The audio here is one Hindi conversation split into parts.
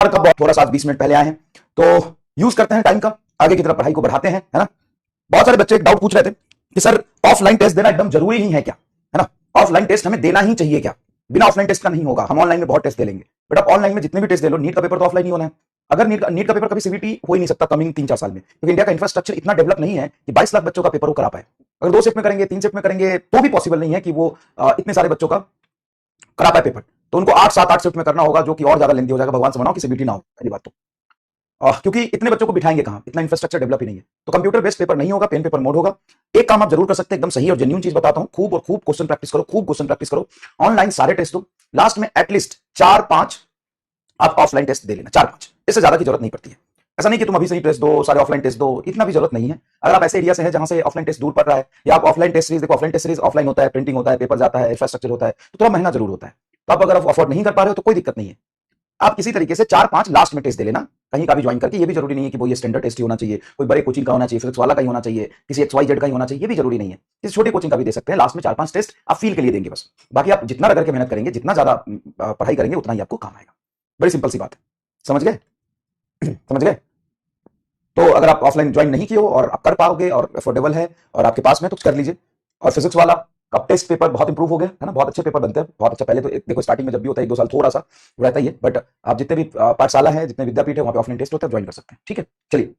कब थोड़ा सा 20 मिनट पहले आए हैं, तो यूज करते हैं टाइम का, आगे की तरफ पढ़ाई को बढ़ाते हैं, है ना। बहुत सारे बच्चे एक डाउट पूछ रहे थे कि सर ऑफलाइन टेस्ट देना एकदम जरूरी ही है क्या, है ना, ऑफलाइन टेस्ट हमें देना ही चाहिए क्या, बिना ऑफलाइन टेस्ट का नहीं होगा, हम ऑनलाइन में बहुत टेस्ट दे लेंगे। बट आप ऑनलाइन में जितने भी टेस्ट दे लो, नीट का पेपर तो ऑफलाइन ही होना है। अगर नीट का पेपर कभी सीवीटी हो ही नहीं सकता कमिंग 3-4 साल में, क्योंकि इंडिया का इंफ्रास्ट्रक्चर इतना डेवलप नहीं है कि 22 लाख बच्चों का पेपर वो करा पाए। अगर 2 शिफ्ट में करेंगे, 3 शिफ्ट में करेंगे, तो भी पॉसिबल नहीं है कि वो इतने सारे बच्चों का करा पाए पेपर। तो उनको 8-7-8 शिफ्ट में करना होगा, जो कि और ज्यादा लेंथी हो जाएगा। भगवान से बनाओ कि सीवीटी ना हो, पहली बात तो। क्योंकि इतने बच्चों को बिठाएंगे कहां, इतना इंफ्रास्ट्रक्चर डेवलप ही नहीं है। तो कंप्यूटर बेस्ड पेपर नहीं होगा, पेन पेपर मोड होगा। एक काम आप जरूर कर सकते हैं, एकदम सही और जेन्युइन चीज बताता हूं, खूब और खूब क्वेश्चन प्रैक्टिस करो, खूब क्वेश्चन प्रैक्टिस करो, ऑनलाइन सारे टेस्ट दो, लास्ट में एटलीस्ट 4-5 आप ऑफलाइन टेस्ट दे लेना, 4-5, इससे ज्यादा की जरूरत नहीं पड़ती है। ऐसा नहीं कि तुम अभी से ही टेस्ट दो, सारे ऑफलाइन टेस्ट दो, इतना भी जरूरत नहीं है। अगर आप ऐसे एरिया से हैं जहां से ऑफलाइन टेस्ट दूर पड़ रहा है, या आप ऑफलाइन टेस्ट सीरीज देखो, ऑफलाइन टेस्ट सीरीज ऑफलाइन होता है, प्रिंटिंग होता है, पेपर जाता है, इंफ्रास्ट्रक्चर होता है, तो थोड़ा महंगा जरूर होता है। तो आप अगर आप अफोर्ड नहीं कर पा रहे हो तो कोई दिक्कत नहीं है, आप किसी तरीके से 4-5 लास्ट में टेस्ट दे लेना, कहीं का भी ज्वाइन करके। ये भी जरूरी नहीं है कि वो ये स्टैंडर्ड टेस्ट ही होना चाहिए, कोई बड़े कोचिंग का होना चाहिए, फिजिक्स वाला का ही होना चाहिए, किसी XYZ का ही होना चाहिए, ये भी जरूरी नहीं है। किसी छोटे कोचिंग का भी दे सकते हैं। लास्ट में 4-5 टेस्ट आप फील के लिए देंगे बस। बाकी आप जितना रगड़ के मेहनत करेंगे, जितना ज्यादा पढ़ाई करेंगे, उतना ही आपको काम आएगा। बड़ी सिंपल सी बात है, समझ गए? समझ गए? तो अगर आप ऑफलाइन ज्वाइन नहीं किए हो और आप कर पाओगे और अफोर्डेबल है और आपके पास में, तो कर लीजिए। और फिजिक्स वाला का टेस्ट पेपर बहुत इंप्रूव हो गया है ना, बहुत अच्छे पेपर बनते हैं, बहुत अच्छा। पहले तो देखो स्टार्टिंग में जब भी होता है 1-2 साल थोड़ा सा रहता ही है, बट आप जितने भी पाठशाला है, जितने विद्यापीठ है, वहां पे ऑफलाइन टेस्ट होता है, ज्वाइन कर सकते हैं। ठीक है, चलिए।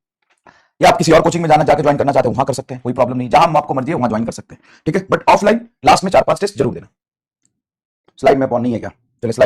या आप किसी और कोचिंग में जाना जाकर ज्वाइन करना चाहते हैं, वहां कर सकते हैं, कोई प्रॉब्लम नहीं, जहां आपको मर्जी है वहां ज्वाइन कर सकते हैं। ठीक है, बट ऑफलाइन लास्ट में 4-5 टेस्ट जरूर देना। स्लाइड में पॉन नहीं है क्या? चलिए स्लाइड